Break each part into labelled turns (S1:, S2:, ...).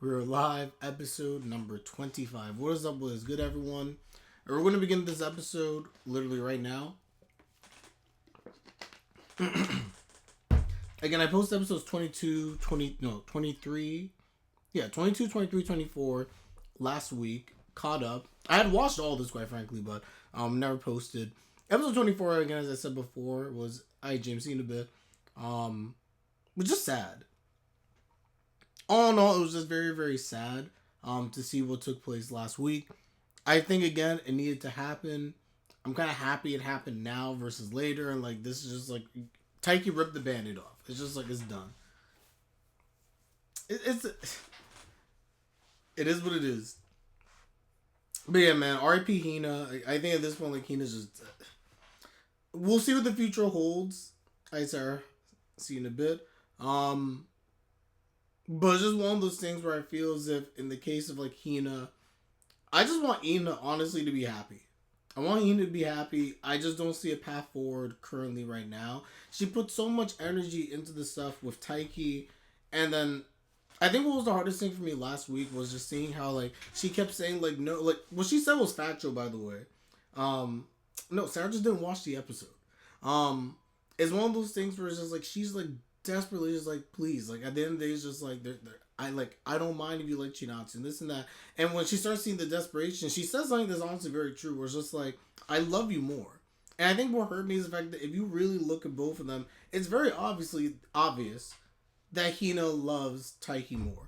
S1: We're live, episode number 25. What is up, what is good, everyone? And we're going to begin this episode literally right now. Again, I posted episodes 23. Yeah, 22, 23, 24 last week. Caught up. I had watched all this, quite frankly, but never posted. Episode 24, again, as I said before, was James seen a bit. Was just sad. All in all, it was just very, very sad to see what took place last week. I think, again, it needed to happen. I'm kind of happy it happened now versus later. And, like, this is just, like, Taiki ripped the Band-Aid off. It's just, like, it's done. It is what it is. But, yeah, man, R.I.P. Hina. I think at this point, like, Hina's just... we'll see what the future holds. Hi, Sarah. See you in a bit. But it's just one of those things where I feel as if, in the case of, like, Hina, I just want Hina, honestly, to be happy. I want Hina to be happy. I just don't see a path forward currently right now. She put so much energy into the stuff with Taiki. And then, I think what was the hardest thing for me last week was just seeing how, like, she kept saying, like, no, like, what she said was factual, by the way. No, Sarah just didn't watch the episode. It's one of those things where it's just, like, she's, like, desperately just like, please, like, at the end of the day, it's just like, I don't mind if you like Chinatsu and this and that. And when she starts seeing the desperation, she says something that's honestly very true, where it's just like, I love you more. And I think what hurt me is the fact that if you really look at both of them, it's very obvious that Hina loves Taiki more.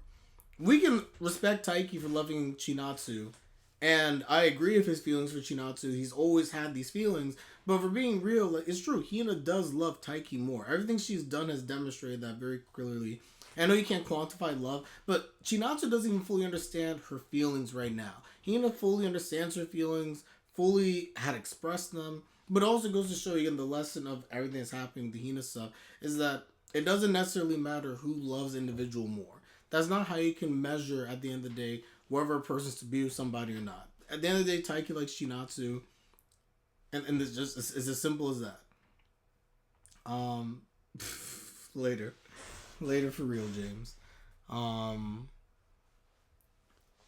S1: We can respect Taiki for loving Chinatsu, and I agree with his feelings for Chinatsu. He's always had these feelings. But for being real, like, it's true. Hina does love Taiki more. Everything she's done has demonstrated that very clearly. I know you can't quantify love, but Chinatsu doesn't even fully understand her feelings right now. Hina fully understands her feelings, fully had expressed them. But it also goes to show you, again, the lesson of everything that's happening, the Hina stuff, is that it doesn't necessarily matter who loves individual more. That's not how you can measure, at the end of the day, whether a person's to be with somebody or not. At the end of the day, Taiki likes Chinatsu, and it's just it's as simple as that. Later for real, James.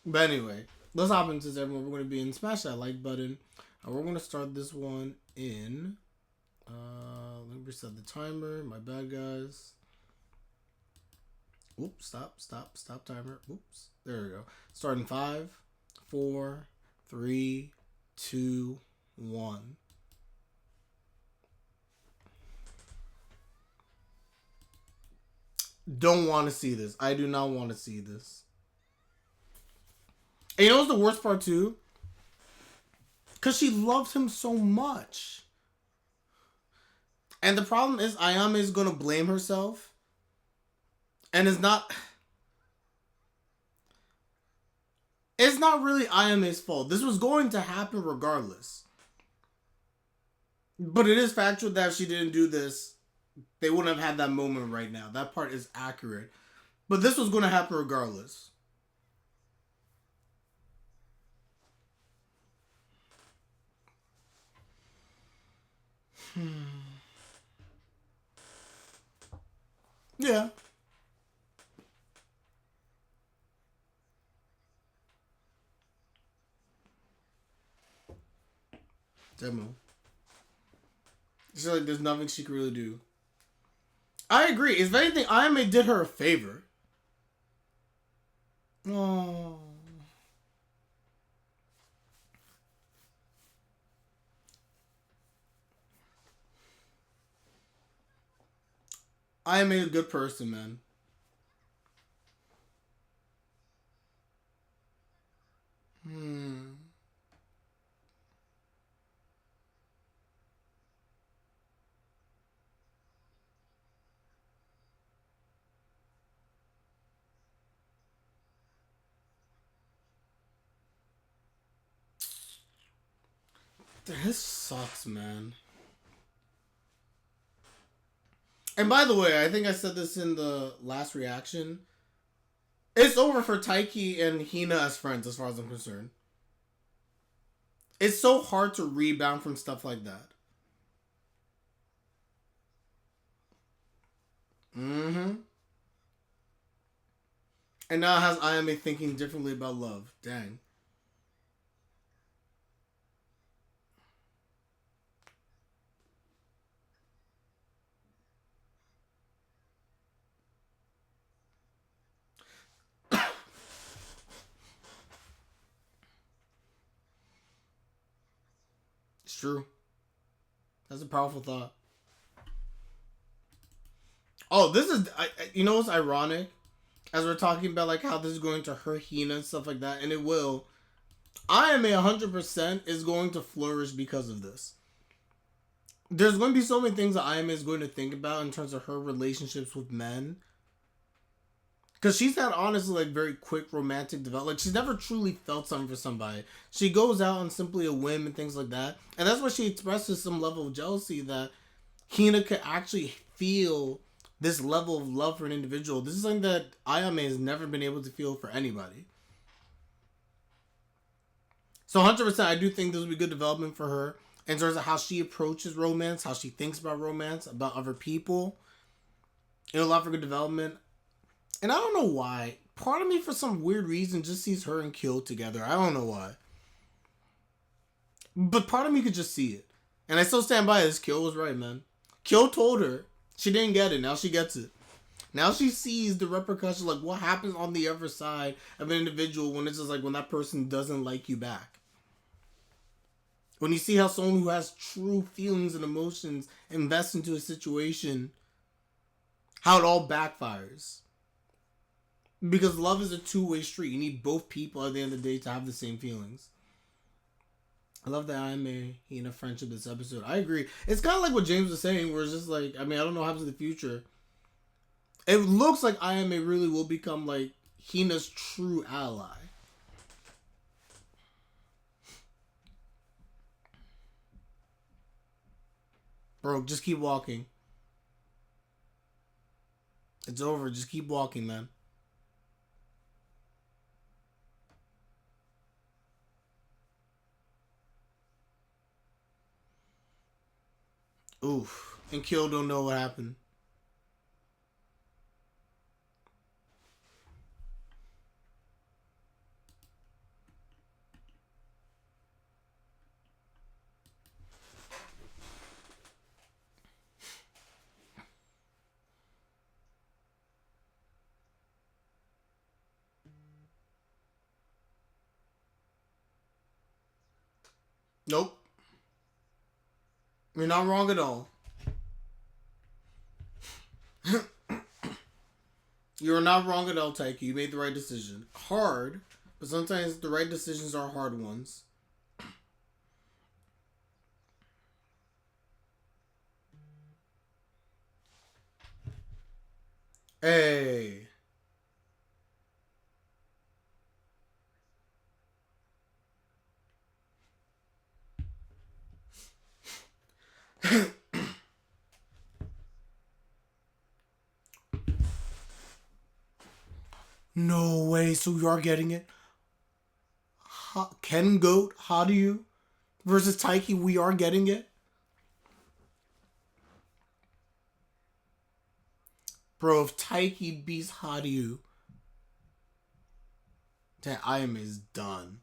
S1: But anyway, let's hop into this, everyone. We're going to be in smash that like button. We're going to start this one in. Let me reset the timer. My bad, guys. Oops, stop timer. Oops, there we go. Starting 5, 4, 3, 2, 1. Don't want to see this. I do not want to see this. And you know what's the worst part too? Because she loves him so much. And the problem is Ayame is going to blame herself. And it's not really Ayame's fault. This was going to happen regardless. But it is factual that if she didn't do this, they wouldn't have had that moment right now. That part is accurate. But this was going to happen regardless. Yeah. Demo. It's like there's nothing she can really do. I agree. If anything, Ayame did her a favor. Oh. Ayame a good person, man. This sucks, man. And by the way, I think I said this in the last reaction. It's over for Taiki and Hina as friends, as far as I'm concerned. It's so hard to rebound from stuff like that. Mm-hmm. And now it has Ayame thinking differently about love. Dang. It's true. That's a powerful thought. Oh, this is, you know what's ironic? As we're talking about like how this is going to hurt Hina and stuff like that, and it will. Ayame 100% is going to flourish because of this. There's going to be so many things that Ayame is going to think about in terms of her relationships with men. Because she's had honestly like very quick romantic development. Like she's never truly felt something for somebody. She goes out on simply a whim and things like that. And that's why she expresses some level of jealousy that Hina could actually feel this level of love for an individual. This is something that Ayame has never been able to feel for anybody. So 100% I do think this will be good development for her in terms of how she approaches romance, how she thinks about romance, about other people. It'll allow for good development. And I don't know why. Part of me, for some weird reason, just sees her and Kyo together. I don't know why. But part of me could just see it. And I still stand by this. Kyo was right, man. Kyo told her. She didn't get it. Now she gets it. Now she sees the repercussions, like what happens on the other side of an individual when it's just like when that person doesn't like you back. When you see how someone who has true feelings and emotions invests into a situation, how it all backfires. Because love is a two-way street. You need both people at the end of the day to have the same feelings. I love that Ayame Hina friendship this episode. I agree. It's kind of like what James was saying, where it's just like, I mean, I don't know what happens in the future. It looks like Ayame really will become like Hina's true ally. Bro, just keep walking. It's over. Just keep walking, man. Oof. And Kyo don't know what happened. Nope. You're not wrong at all. You're not wrong at all, Taiki. You made the right decision. Hard, but sometimes the right decisions are hard ones. Hey. No way, so you are getting it? Ken Goat, how do you? Versus Taiki, we are getting it? Bro, if Taiki beats Hadu, then Ayame is done.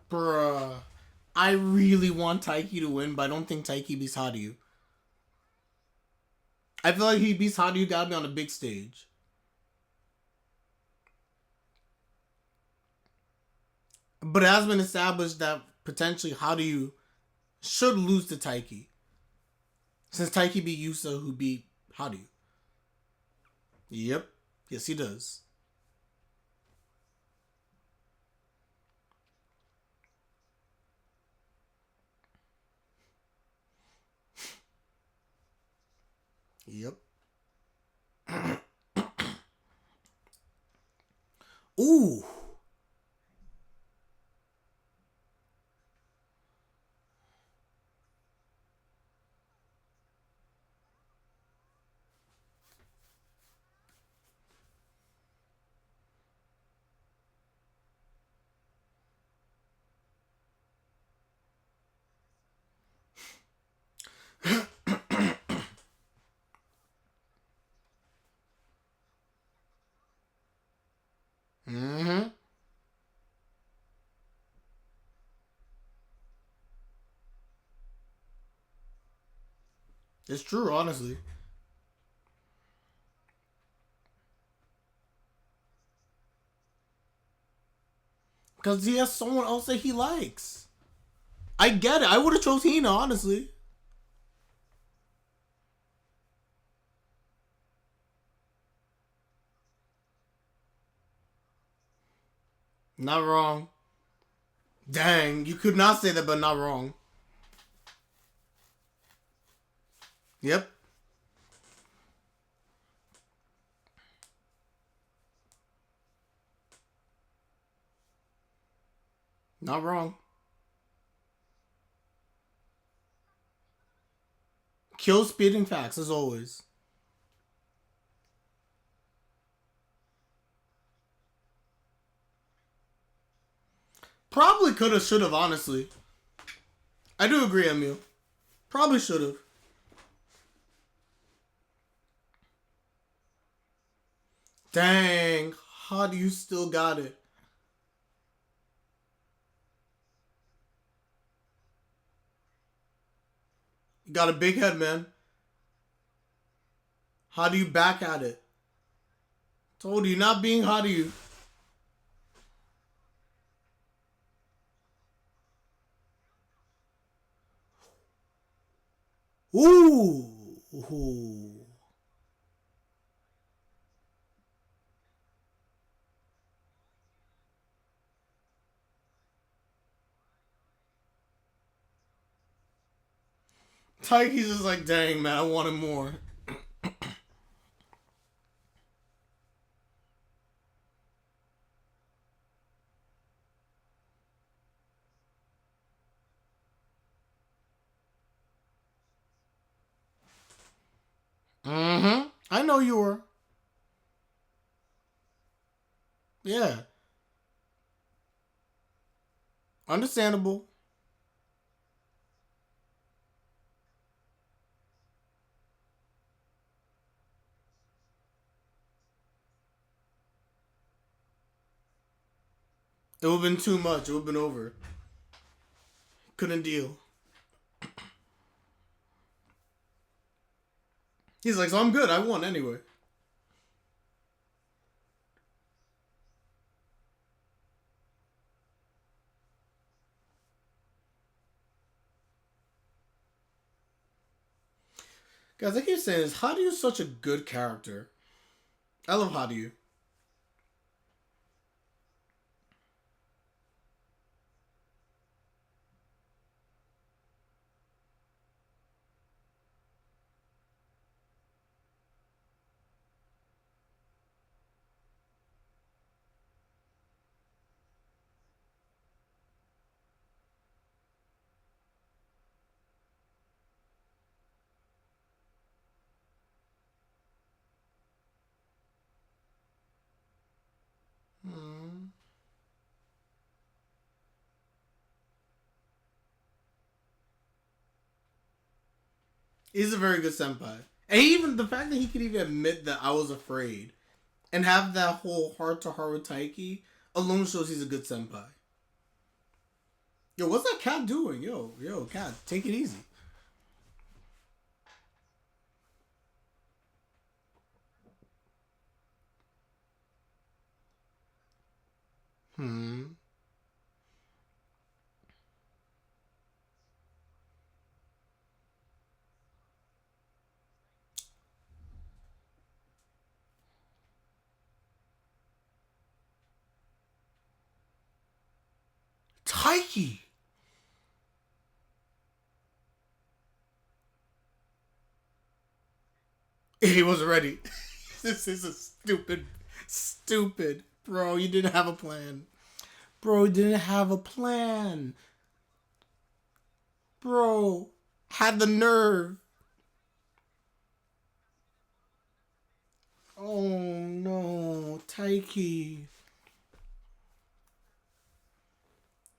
S1: Bruh. I really want Taiki to win, but I don't think Taiki beats Hadu. I feel like he beats Hadu, gotta be on a big stage. But it has been established that potentially Hadu should lose to Taiki. Since Taiki beat Yusa, who beat Hadu. Yep. Yes, he does. Yep. Ooh. It's true, honestly. Because he has someone else that he likes. I get it. I would have chose Hina, honestly. Not wrong. Dang, you could not say that, but not wrong. Yep. Not wrong. Kill spitting facts, as always. Probably could have, should have, honestly. I do agree, Emil. Probably should have. Dang, how do you still got it? You got a big head, man. How do you back at it? Told you, not being how do you. Ooh. Ooh. Taiki's just like, dang, man, I wanted more. Mm-hmm. I know you were. Yeah. Understandable. It would have been too much. It would have been over. Couldn't deal. He's like, so I'm good. I won anyway. Guys, I keep saying this. How do you such a good character? I love how do you. Hmm. He's a very good senpai. And even the fact that he could even admit that I was afraid and have that whole heart to heart with Taiki alone shows he's a good senpai. Yo, what's that cat doing? Yo, cat, take it easy. Hmm. Taiki! He wasn't ready. This is a stupid. Bro, you didn't have a plan. Bro, you didn't have a plan. Bro, had the nerve. Oh no, Taiki.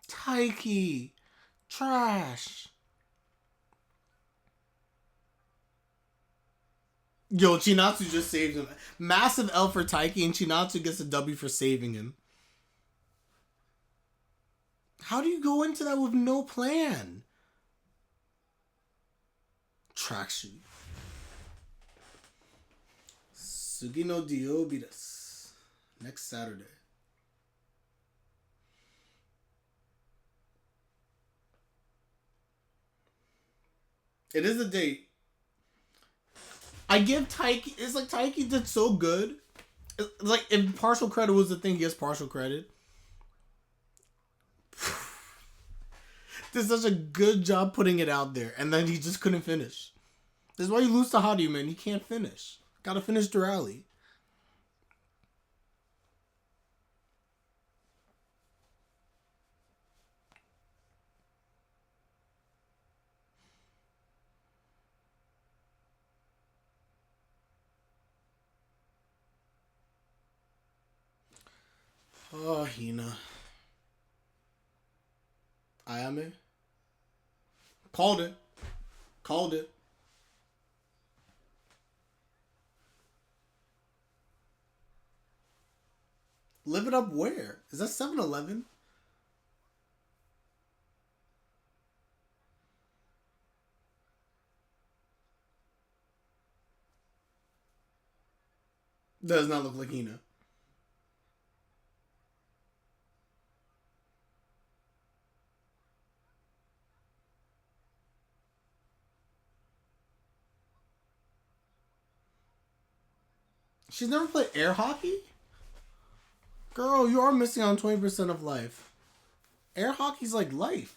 S1: Taiki. Trash. Yo, Chinatsu just saved him. Massive L for Taiki, and Chinatsu gets a W for saving him. How do you go into that with no plan? Tracksuit. Sugi no Diobi desu. Next Saturday. It is a date. I give Taiki... It's like Taiki did so good. It's like, if partial credit was the thing, he gets partial credit. Did such a good job putting it out there, and then he just couldn't finish. This is why you lose to Hadu, man. He can't finish. Gotta finish the rally. Oh, Hina. Ayame. Called it. Called it. Live it up where? Is that 7-Eleven? Does not look like Hina. She's never played air hockey? Girl, you are missing on 20% of life. Air hockey's like life.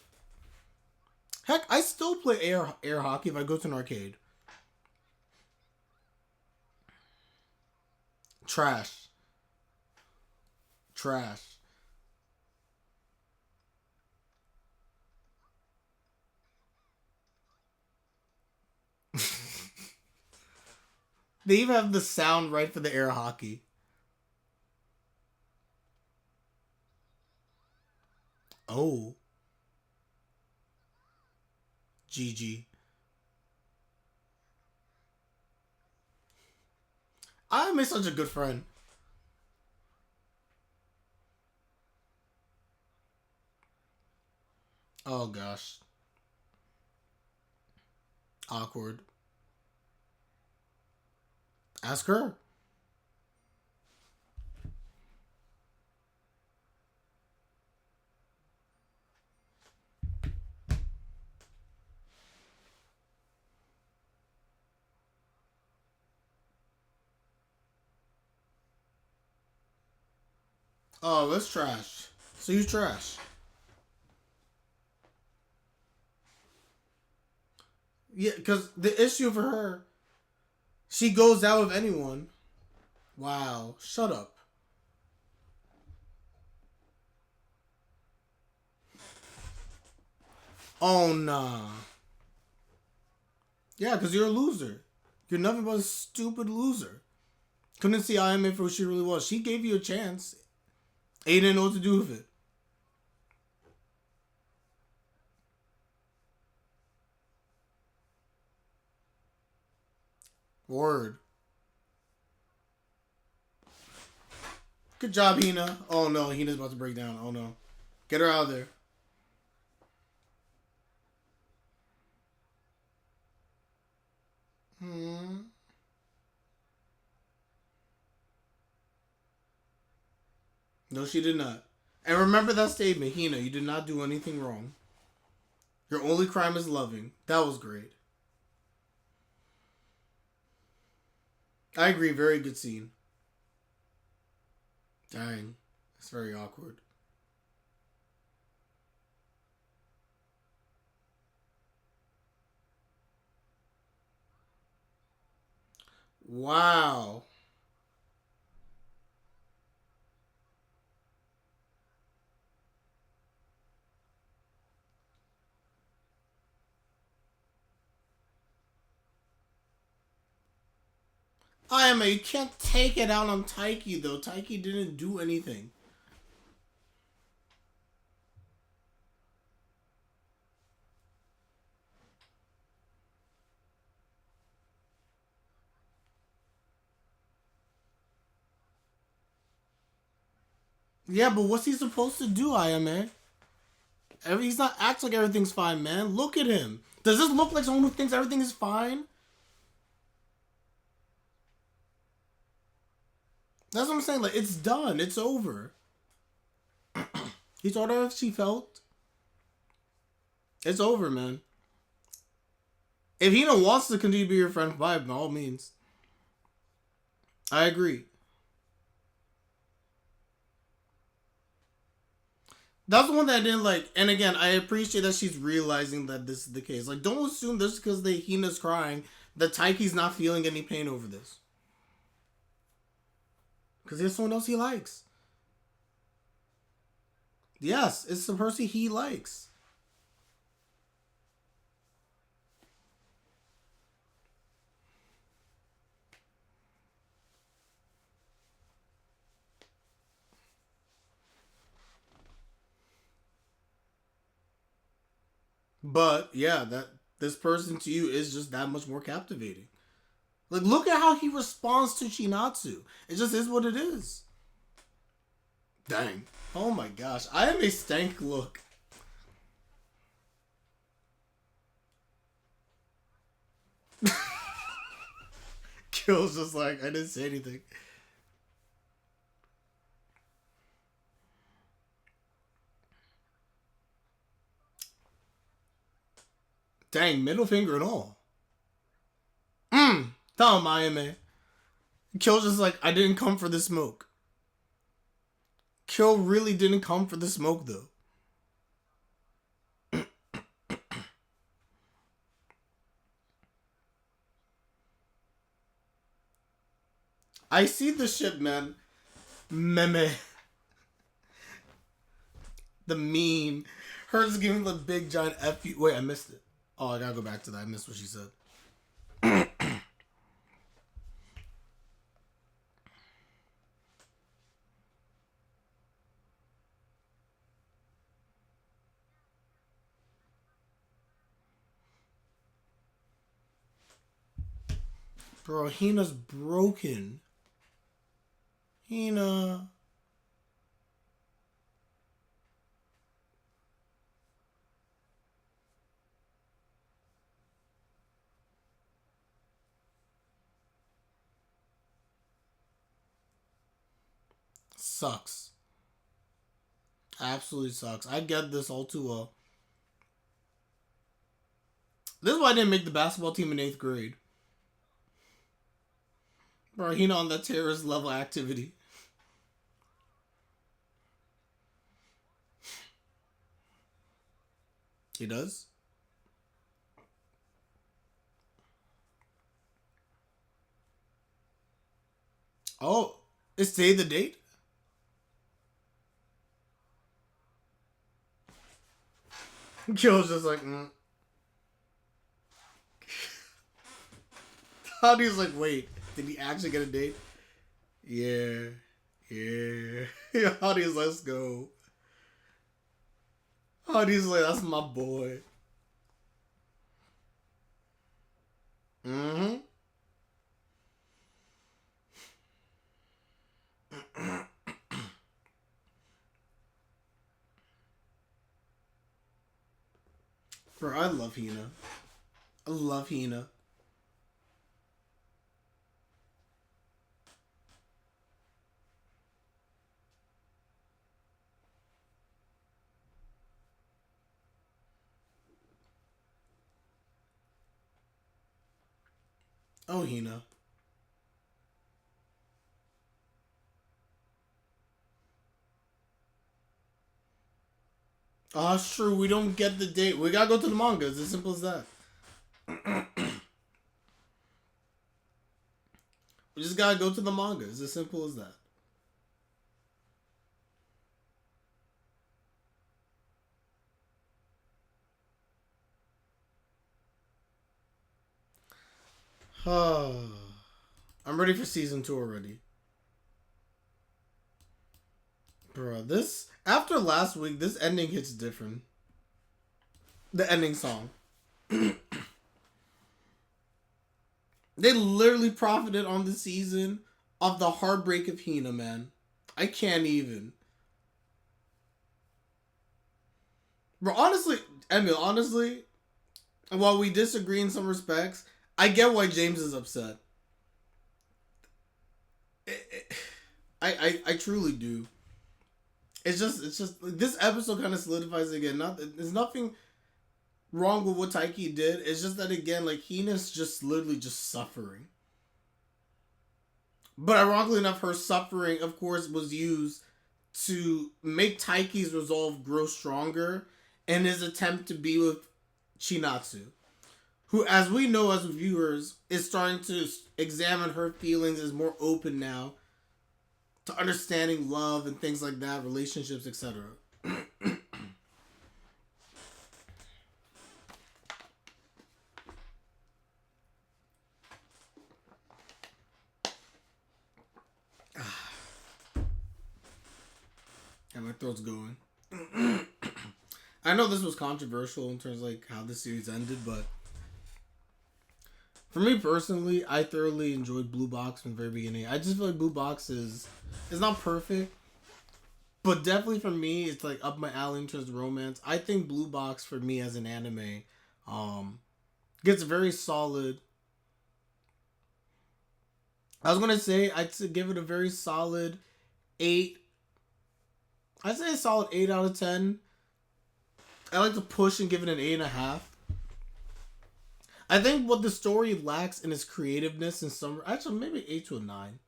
S1: Heck, I still play air hockey if I go to an arcade. Trash. Trash. They even have the sound right for the air hockey. Oh. GG. I'm such a good friend. Oh gosh. Awkward. Ask her. Oh, that's trash. So you trash. Yeah, because the issue for her, she goes out with anyone. Wow. Shut up. Oh, nah. Yeah, because you're a loser. You're nothing but a stupid loser. Couldn't see Ayame for who she really was. She gave you a chance. And you didn't know what to do with it. Word. Good job, Hina. Oh no, Hina's about to break down. Oh no. Get her out of there. No, she did not. And remember that statement, Hina, you did not do anything wrong. Your only crime is loving. That was great. I agree, very good scene. Dang. It's very awkward. Wow. Ayame, you can't take it out on Taiki, though. Taiki didn't do anything. Yeah, but what's he supposed to do, Ayame? He's not acts like everything's fine, man. Look at him. Does this look like someone who thinks everything is fine? That's what I'm saying. Like, it's done. It's over. He told her if she felt. It's over, man. If Hina wants to continue to be your friend, by all means. I agree. That's the one that I didn't like. And again, I appreciate that she's realizing that this is the case. Like, don't assume just because Hina's crying that Taiki's not feeling any pain over this. Because there's someone else he likes. Yes, it's the person he likes. But yeah, that this person to you is just that much more captivating. Like, look at how he responds to Chinatsu. It just is what it is. Dang. Oh my gosh. I am a stank look. Kill's just like, I didn't say anything. Dang, middle finger and all. Tell him, Ayame. Kill's just like, I didn't come for the smoke. Kill really didn't come for the smoke, though. I see the shit, man. Meme. The meme. Her just giving the big giant F you. Wait, I missed it. Oh, I gotta go back to that. I missed what she said. Bro, Hina's broken. Hina. Sucks. Absolutely sucks. I get this all too well. This is why I didn't make the basketball team in 8th grade. Bro, Hina on that terrorist level activity. He does? Oh, is today the date? Kyo's just like, Honey's like, wait, did he actually get a date? Yeah. Yeah. Honey's, let's go. Honey's like, that's my boy. Mm-hmm. Bro, I love Hina. I love Hina. Oh, Hina. Oh, it's true. We don't get the date. We gotta go to the manga. It's as simple as that. We just gotta go to the manga. It's as simple as that. I'm ready for season 2 already. Bro, this... After last week, this ending hits different. The ending song. They literally profited on the season of the heartbreak of Hina, man. I can't even. Bro, honestly, Emil, honestly, while we disagree in some respects, I get why James is upset. I truly do. It's just this episode kind of solidifies it again. There's nothing wrong with what Taiki did. It's just that again, like Hina's just literally just suffering. But ironically enough, her suffering, of course, was used to make Taiki's resolve grow stronger in his attempt to be with Chinatsu, who, as we know as viewers, is starting to examine her feelings, is more open now to understanding love and things like that, relationships, etc. And my throat's going. I know this was controversial in terms of like how the series ended, but for me personally, I thoroughly enjoyed Blue Box from the very beginning. I just feel like Blue Box is not perfect, but definitely for me, it's like up my alley in terms of romance. I think Blue Box for me as an anime gets very solid. I was gonna say I'd give it a very solid 8. I'd say a solid 8 out of 10. I like to push and give it an 8.5. I think what the story lacks in its creativeness in some... Actually, maybe 8 to a 9.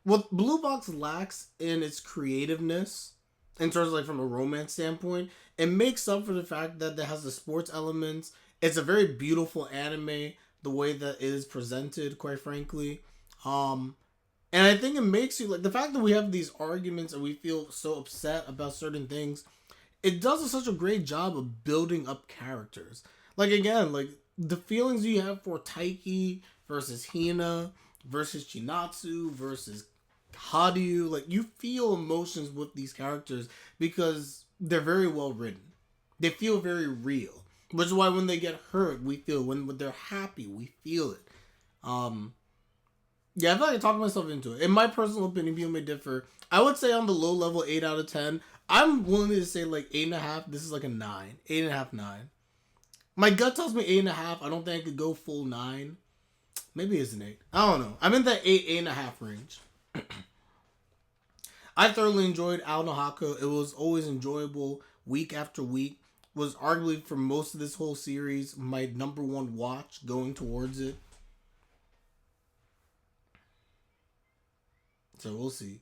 S1: What Blue Box lacks in its creativeness, in terms of like from a romance standpoint, it makes up for the fact that it has the sports elements. It's a very beautiful anime, the way that it is presented, quite frankly. And I think it makes you... like the fact that we have these arguments and we feel so upset about certain things, it does such a great job of building up characters. Like, again, like, the feelings you have for Taiki versus Hina versus Chinatsu versus Hadu, like, you feel emotions with these characters because they're very well written. They feel very real. Which is why when they get hurt, we feel. When they're happy, we feel it. Yeah, I feel like I talked myself into it. In my personal opinion, people may differ. I would say on the low level, 8 out of 10. I'm willing to say like 8.5. This is like a 9. 8.5, 9. My gut tells me 8.5. I don't think I could go full 9. Maybe it's an 8. I don't know. I'm in that 8.5 range. I thoroughly enjoyed Ao no Hako. It was always enjoyable week after week. Was arguably for most of this whole series my number one watch going towards it. So we'll see.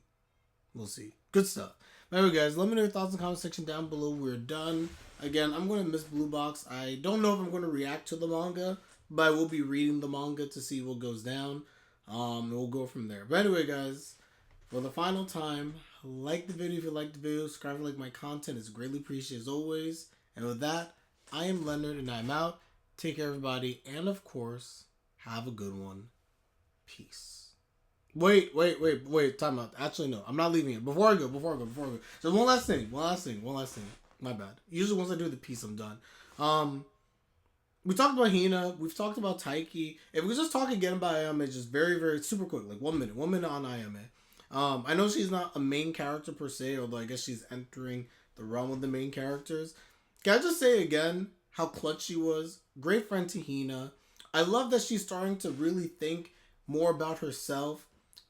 S1: We'll see. Good stuff. Anyway, guys, let me know your thoughts in the comment section down below. We're done. Again, I'm going to miss Blue Box. I don't know if I'm going to react to the manga, but I will be reading the manga to see what goes down. We'll go from there. But anyway, guys, for the final time, like the video if you like the video. Subscribe if you like my content. It's greatly appreciated as always. And with that, I am Leonard and I'm out. Take care, everybody. And of course, have a good one. Peace. Wait. Time out. Actually, no. I'm not leaving it. Before I go. So one last thing. My bad. Usually once I do the piece, I'm done. We talked about Hina. We've talked about Taiki. If we just talk again about Ayame, just very, very super quick. Like 1 minute. 1 minute on Ayame. I know she's not a main character per se, although I guess she's entering the realm of the main characters. Can I just say again how clutch she was? Great friend to Hina. I love that she's starting to really think more about herself.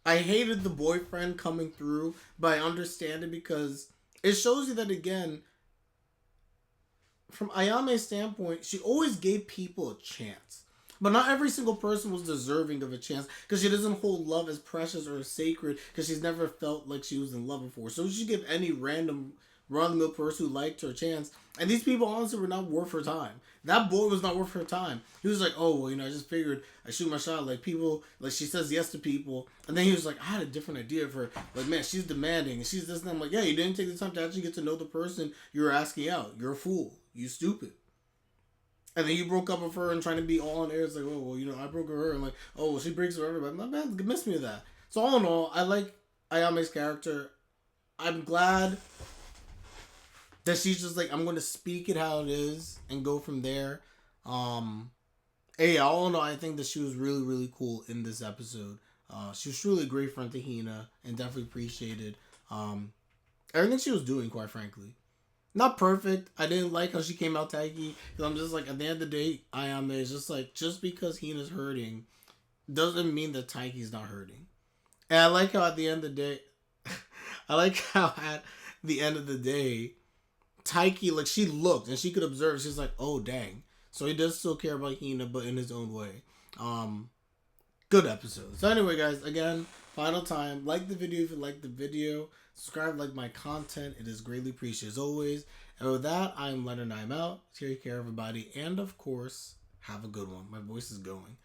S1: I hated the boyfriend coming through, but I understand it because it shows you that, again, from Ayame's standpoint, she always gave people a chance. But not every single person was deserving of a chance because she doesn't hold love as precious or as sacred because she's never felt like she was in love before. So she give any random run-of-the-mill person who liked her a chance. And these people, honestly, were not worth her time. That boy was not worth her time. He was like, oh, well, I just figured I shoot my shot. Like, people, like, she says yes to people. And then he was like, I had a different idea of her. Like, man, she's demanding. And she's this and I'm like, yeah, you didn't take the time to actually get to know the person you were asking out. You're a fool. You stupid. And then you broke up with her and trying to be all on air. It's like, oh, well, I broke her. And like, oh, well, she breaks with everybody. My man missed me with that. So all in all, I like Ayame's character. I'm glad that she's just like, I'm going to speak it how it is and go from there. Hey, all in all, I think that she was really, really cool in this episode. She was truly a great friend to Hina and definitely appreciated everything she was doing, quite frankly. Not perfect. I didn't like how she came out Taiki. Because I'm just like, at the end of the day, Ayame is just like, just because Hina's hurting doesn't mean that Taiki's not hurting. And I like how at the end of the day, I like how at the end of the day, Taiki, like, she looked and she could observe. She's like, oh dang. So he does still care about Hina, but in his own way. Good episode. So anyway, guys, again, final time. Like the video if you like the video. Subscribe, like my content. It is greatly appreciated as always. And with that, I'm Leonard and I'm out. Take care, everybody. And of course, have a good one. My voice is going.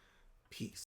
S1: Peace.